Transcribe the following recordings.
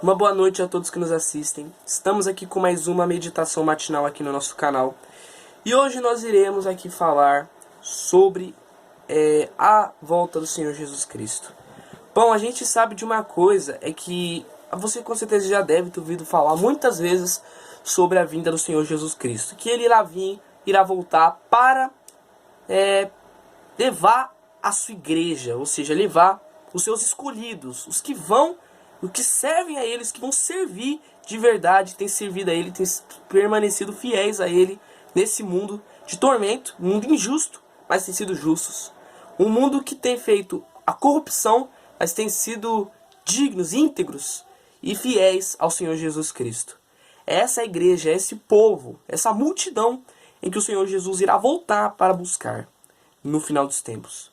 Uma boa noite a todos que nos assistem. Estamos aqui com mais uma meditação matinal aqui no nosso canal. E hoje nós iremos aqui falar sobre a volta do Senhor Jesus Cristo. Bom, a gente sabe de uma coisa, é que você com certeza já deve ter ouvido falar muitas vezes sobre a vinda do Senhor Jesus Cristo. Que ele irá voltar para levar a sua igreja, ou seja, levar os seus escolhidos, os que servem a eles, que vão servir de verdade, têm servido a ele, têm permanecido fiéis a ele nesse mundo de tormento, um mundo injusto, mas têm sido justos. Um mundo que tem feito a corrupção, mas têm sido dignos, íntegros e fiéis ao Senhor Jesus Cristo. Essa igreja, esse povo, essa multidão em que o Senhor Jesus irá voltar para buscar no final dos tempos.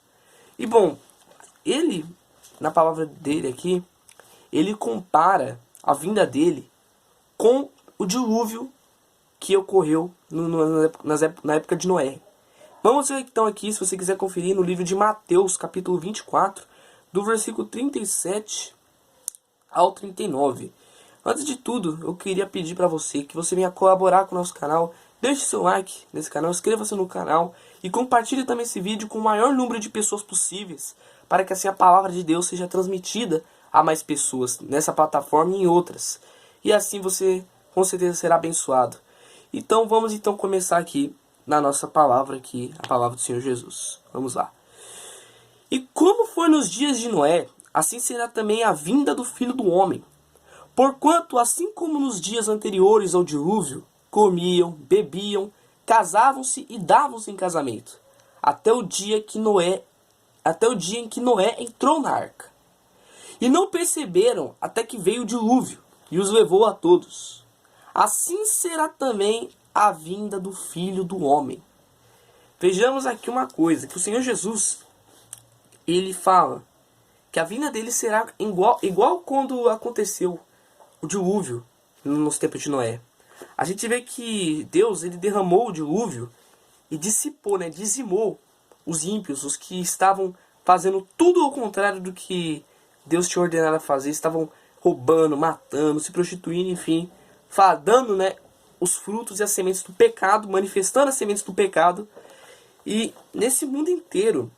E bom, ele, na palavra dele aqui, ele compara a vinda dele com o dilúvio que ocorreu na época de Noé. Vamos ver então aqui, se você quiser conferir, no livro de Mateus, capítulo 24, do versículo 37 ao 39. Antes de tudo, eu queria pedir para você que você venha colaborar com o nosso canal. Deixe seu like nesse canal, inscreva-se no canal e compartilhe também esse vídeo com o maior número de pessoas possíveis, para que assim a palavra de Deus seja transmitida a mais pessoas nessa plataforma e em outras. E assim você com certeza será abençoado. Então vamos começar aqui na nossa palavra aqui, a palavra do Senhor Jesus. Vamos lá. E como foi nos dias de Noé, assim será também a vinda do Filho do Homem. Porquanto, assim como nos dias anteriores ao dilúvio, comiam, bebiam, casavam-se e davam-se em casamento, até o dia em que Noé entrou na arca. E não perceberam até que veio o dilúvio e os levou a todos. Assim será também a vinda do Filho do Homem. Vejamos aqui uma coisa, que o Senhor Jesus, ele fala que a vinda dele será igual quando aconteceu o dilúvio nos tempos de Noé. A gente vê que Deus, ele derramou o dilúvio e dizimou os ímpios, os que estavam fazendo tudo ao contrário do que Deus tinha ordenado a fazer. Estavam roubando, matando, se prostituindo, enfim, dando os frutos e as sementes do pecado, manifestando as sementes do pecado. E nesse mundo inteiro,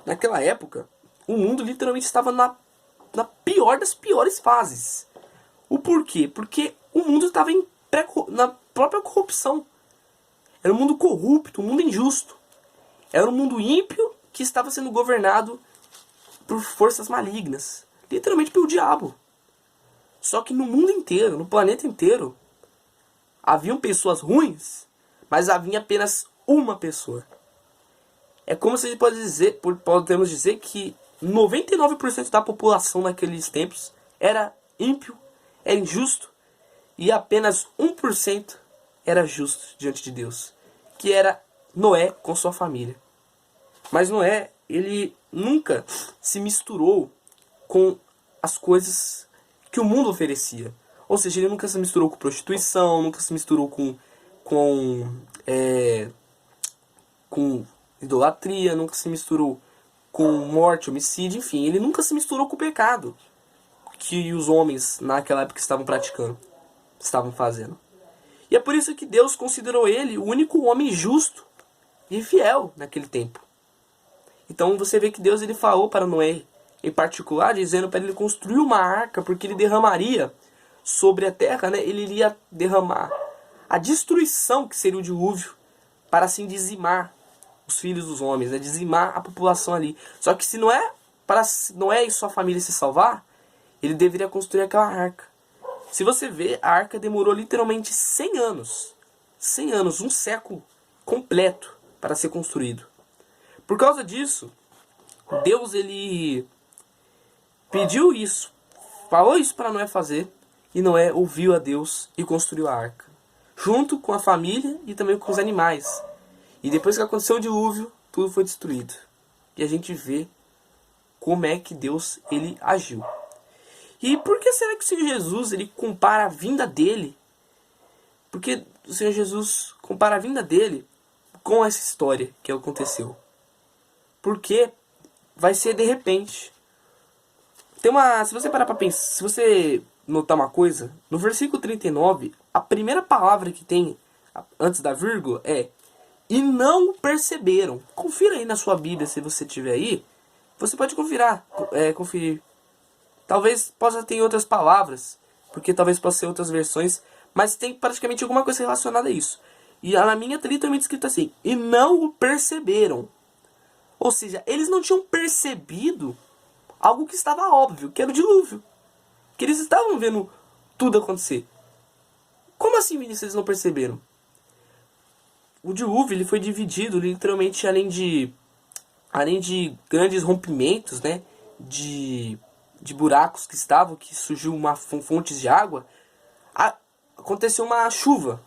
naquela época, o mundo literalmente estava na pior das piores fases. O porquê? Porque o mundo estava na própria corrupção. Era um mundo corrupto, um mundo injusto. Era um mundo ímpio que estava sendo governado por forças malignas. Literalmente pelo diabo. Só que no mundo inteiro, no planeta inteiro, haviam pessoas ruins, mas havia apenas uma pessoa. É como se a gente podemos dizer que 99% da população naqueles tempos era ímpio, era injusto, e apenas 1% era justo diante de Deus, que era Noé com sua família. Mas Noé, ele nunca se misturou com as coisas que o mundo oferecia. Ou seja, ele nunca se misturou com prostituição, nunca se misturou com idolatria, nunca se misturou com morte, homicídio, enfim, ele nunca se misturou com o pecado que os homens naquela época estavam fazendo. E é por isso que Deus considerou ele o único homem justo e fiel naquele tempo. Então você vê que Deus, ele falou para Noé, em particular, dizendo para ele construir uma arca, porque ele derramaria sobre a terra, ele iria derramar a destruição que seria o dilúvio, para assim dizimar os filhos dos homens, dizimar a população ali. Só que se para Noé e sua família se salvar, ele deveria construir aquela arca. Se você ver, a arca demorou literalmente 100 anos. 100 anos, um século completo para ser construído. Por causa disso, Deus, ele pediu isso, falou isso para Noé fazer, e Noé ouviu a Deus e construiu a arca, junto com a família e também com os animais. E depois que aconteceu o dilúvio, tudo foi destruído. E a gente vê como é que Deus, ele agiu. E por que será que o Senhor Jesus, ele compara a vinda dele? Porque o Senhor Jesus compara a vinda dele com essa história que aconteceu. Porque vai ser de repente. Se você parar pra pensar, se você notar uma coisa, no versículo 39, a primeira palavra que tem antes da vírgula é e não perceberam. Confira aí na sua Bíblia, se você tiver aí. Você pode conferir. Talvez possa ter outras palavras, porque talvez possa ser outras versões, mas tem praticamente alguma coisa relacionada a isso. E na minha tá literalmente escrito assim, e não o perceberam. Ou seja, eles não tinham percebido algo que estava óbvio, que era o dilúvio. Que eles estavam vendo tudo acontecer. Como assim, Vinícius, eles não perceberam? O dilúvio ele foi dividido literalmente além de grandes rompimentos, né, de buracos que surgiu fontes de água, aconteceu uma chuva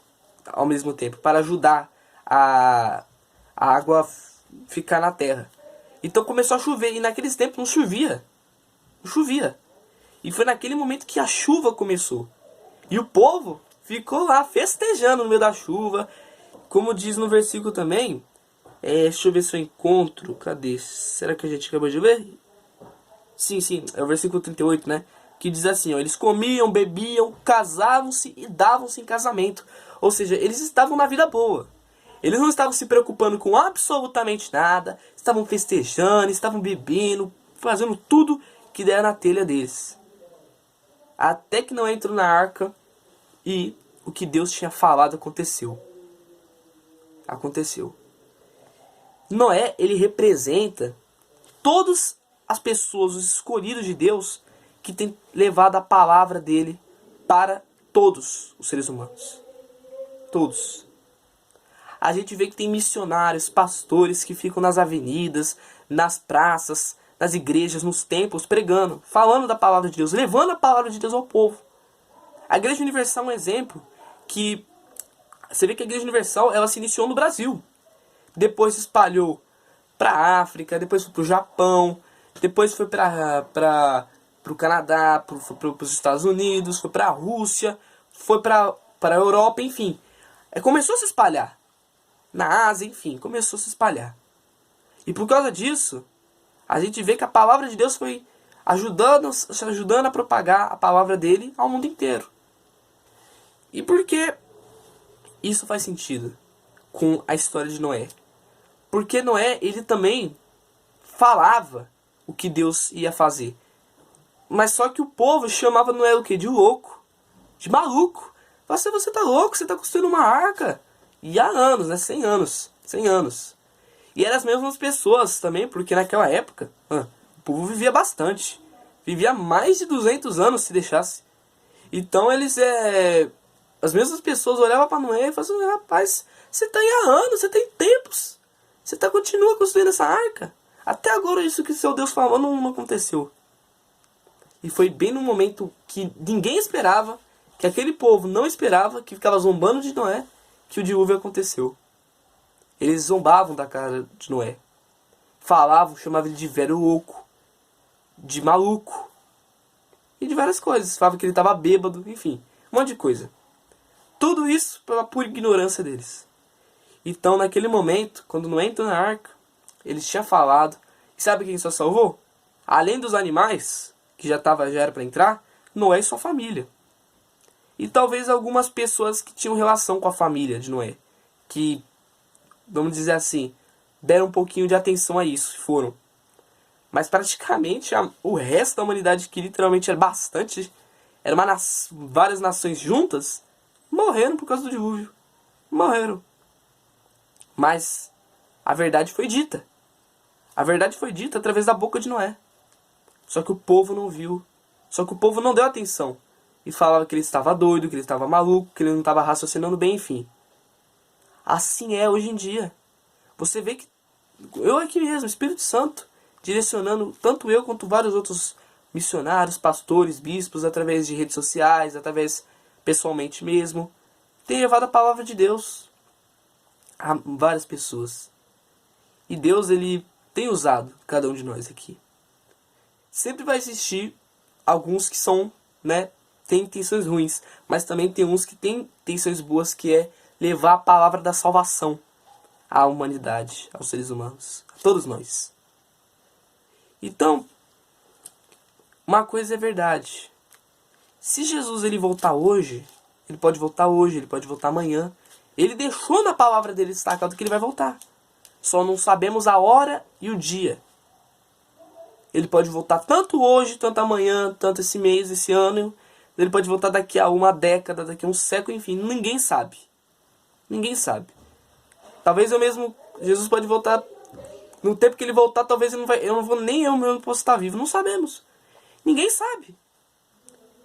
ao mesmo tempo para ajudar a água ficar na terra. Então começou a chover e naqueles tempos não chovia. Não chovia. E foi naquele momento que a chuva começou. E o povo ficou lá festejando no meio da chuva. Como diz no versículo também, deixa eu ver se eu encontro. Cadê? Será que a gente acabou de ler? Sim, é o versículo 38, né? Que diz assim, ó, eles comiam, bebiam, casavam-se e davam-se em casamento. Ou seja, eles estavam na vida boa. Eles não estavam se preocupando com absolutamente nada. Estavam festejando, estavam bebendo, fazendo tudo que der na telha deles. Até que não entrou na arca e o que Deus tinha falado aconteceu. Aconteceu. Noé, ele representa todas as pessoas, os escolhidos de Deus, que têm levado a palavra dele para todos os seres humanos. Todos. A gente vê que tem missionários, pastores que ficam nas avenidas, nas praças, nas igrejas, nos templos, pregando, falando da palavra de Deus, levando a palavra de Deus ao povo. A Igreja Universal é um exemplo que você vê que a Igreja Universal ela se iniciou no Brasil. Depois se espalhou para a África, depois foi para o Japão, depois foi para o Canadá, para os Estados Unidos, foi para a Rússia, foi para a Europa, enfim. Começou a se espalhar. Na Ásia, enfim, começou a se espalhar. E por causa disso, a gente vê que a palavra de Deus foi ajudando a propagar a palavra dele ao mundo inteiro. E por que isso faz sentido com a história de Noé? Porque Noé, ele também falava o que Deus ia fazer. Mas só que o povo chamava Noé o quê? De louco. De maluco. Você tá louco, você tá construindo uma arca. E há anos, né? 100 anos. 100 anos. E eram as mesmas pessoas também, porque naquela época, o povo vivia bastante. Vivia mais de 200 anos, se deixasse. Então as mesmas pessoas olhavam para Noé e falavam assim, rapaz, você tá aí há anos, você tem tempos. Você continua construindo essa arca. Até agora isso que seu Deus falou não aconteceu. E foi bem no momento que ninguém esperava, que aquele povo não esperava, que ficava zombando de Noé, que o dilúvio aconteceu. Eles zombavam da cara de Noé. Falavam, chamavam ele de velho louco, de maluco. E de várias coisas. Falavam que ele estava bêbado, enfim. Um monte de coisa. Tudo isso pela pura ignorância deles. Então, naquele momento, quando Noé entrou na arca, eles tinham falado. E sabe quem só salvou? Além dos animais, que já era para entrar, Noé e sua família. E talvez algumas pessoas que tinham relação com a família de Noé. Que, vamos dizer assim, deram um pouquinho de atenção a isso, foram. Mas praticamente o resto da humanidade, que literalmente era bastante, várias nações juntas, morreram por causa do dilúvio. Morreram. Mas a verdade foi dita. A verdade foi dita através da boca de Noé. Só que o povo não viu. Só que o povo não deu atenção. E falava que ele estava doido, que ele estava maluco, que ele não estava raciocinando bem, enfim. Assim é hoje em dia. Você vê que eu aqui mesmo, Espírito Santo, direcionando tanto eu quanto vários outros missionários, pastores, bispos, através de redes sociais, através pessoalmente mesmo, tem levado a palavra de Deus a várias pessoas. E Deus, ele tem usado cada um de nós aqui. Sempre vai existir alguns que são, tem intenções ruins, mas também tem uns que têm intenções boas, que é levar a palavra da salvação à humanidade, aos seres humanos, a todos nós. Então, uma coisa é verdade. Se Jesus ele voltar hoje, ele pode voltar hoje, ele pode voltar amanhã. Ele deixou na palavra dele destacado que ele vai voltar. Só não sabemos a hora e o dia. Ele pode voltar tanto hoje, tanto amanhã, tanto esse mês, esse ano. Ele pode voltar daqui a uma década, daqui a um século, enfim. Ninguém sabe. Ninguém sabe. Talvez Jesus pode voltar. No tempo que ele voltar, talvez nem eu mesmo posso estar vivo. Não sabemos. Ninguém sabe.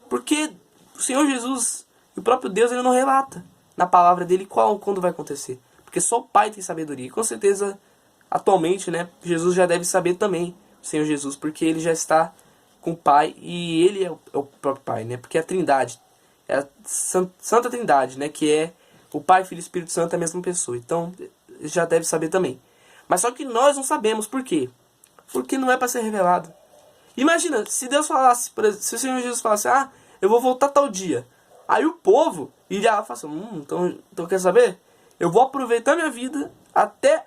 Porque o Senhor Jesus, o próprio Deus, ele não relata na palavra dele quando vai acontecer. Porque só o Pai tem sabedoria. E com certeza, atualmente, né, Jesus já deve saber também. Senhor Jesus, porque ele já está com o Pai e ele é o próprio Pai, né? Porque é a Trindade, é a Santa Trindade, né? Que é o Pai, Filho e Espírito Santo é a mesma pessoa. Então, já deve saber também. Mas só que nós não sabemos por quê? Porque não é para ser revelado. Imagina, se Deus falasse, por exemplo, se o Senhor Jesus falasse, eu vou voltar tal dia. Aí o povo iria lá e falasse, então quer saber? Eu vou aproveitar minha vida até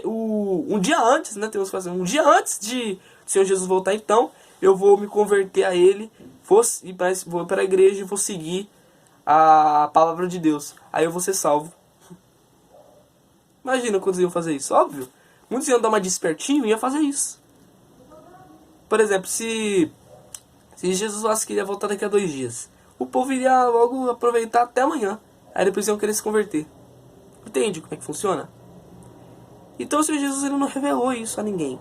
um dia antes, né? Temos que fazer um dia antes de o Senhor Jesus voltar, então eu vou me converter a Ele, vou para a igreja e vou seguir a palavra de Deus. Aí eu vou ser salvo. Imagina quantos iam fazer isso, óbvio. Muitos iam dar uma despertinho e iam fazer isso. Por exemplo, se Jesus falasse que iria voltar daqui a 2 dias, o povo iria logo aproveitar até amanhã. Aí depois iam querer se converter. Entende como é que funciona? Então o Senhor Jesus ele não revelou isso a ninguém.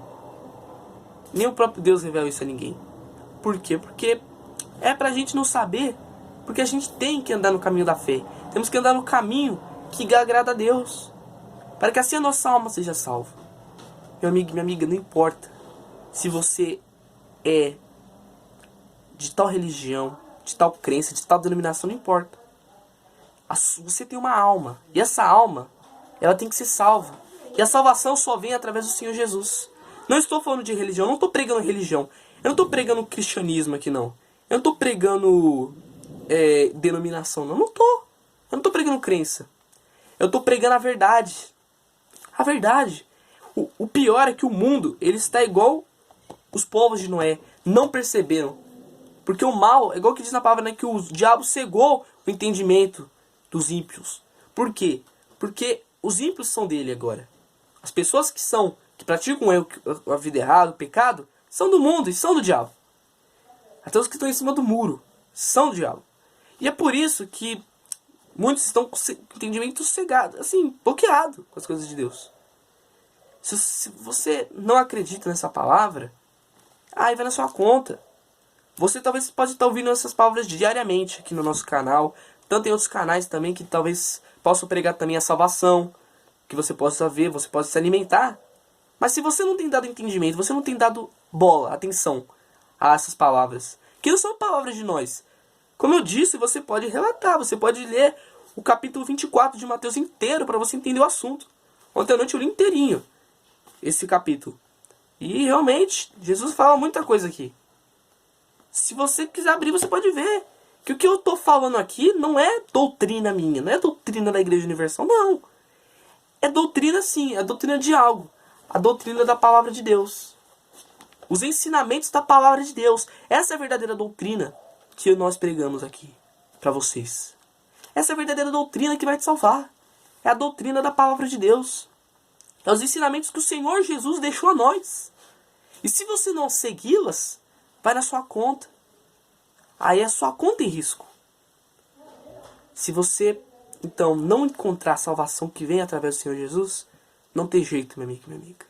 Nem o próprio Deus revelou isso a ninguém. Por quê? Porque é pra gente não saber. Porque a gente tem que andar no caminho da fé. Temos que andar no caminho que agrada a Deus. Para que assim a nossa alma seja salva. Meu amigo e minha amiga, não importa se você é de tal religião, de tal crença, de tal denominação, não importa. Você tem uma alma. E essa alma, ela tem que ser salva. E a salvação só vem através do Senhor Jesus. Não estou falando de religião, não estou pregando religião. Eu não estou pregando cristianismo aqui, não. Eu não estou pregando denominação, não. Eu não estou pregando crença. Eu estou pregando a verdade. A verdade. O pior é que o mundo, ele está igual os povos de Noé. Não perceberam. Porque o mal, é igual que diz na palavra, né, que o diabo cegou o entendimento dos ímpios. Por quê? Porque os ímpios são dele agora. As pessoas que praticam a vida errada, o pecado, são do mundo e são do diabo. Até os que estão em cima do muro são do diabo. E é por isso que muitos estão com entendimento cegado, assim, bloqueado com as coisas de Deus. Se você não acredita nessa palavra, aí vai na sua conta. Você talvez pode estar ouvindo essas palavras diariamente aqui no nosso canal. Tanto em outros canais também que talvez possam pregar também a salvação. Que você possa ver, você possa se alimentar. Mas se você não tem dado entendimento, você não tem dado bola, atenção a essas palavras, que não são palavras de nós. Como eu disse, você pode relatar, você pode ler o capítulo 24 de Mateus inteiro para você entender o assunto. Ontem à noite eu li inteirinho esse capítulo. E realmente, Jesus fala muita coisa aqui. Se você quiser abrir, você pode ver que o que eu estou falando aqui não é doutrina minha, não é doutrina da Igreja Universal, não. É doutrina sim, é doutrina de algo. A doutrina da palavra de Deus. Os ensinamentos da palavra de Deus. Essa é a verdadeira doutrina que nós pregamos aqui para vocês. Essa é a verdadeira doutrina que vai te salvar. É a doutrina da palavra de Deus. É os ensinamentos que o Senhor Jesus deixou a nós. E se você não segui-las, vai na sua conta. Aí é a sua conta em risco. Se você, então, não encontrar a salvação que vem através do Senhor Jesus, não tem jeito, meu amigo e minha amiga.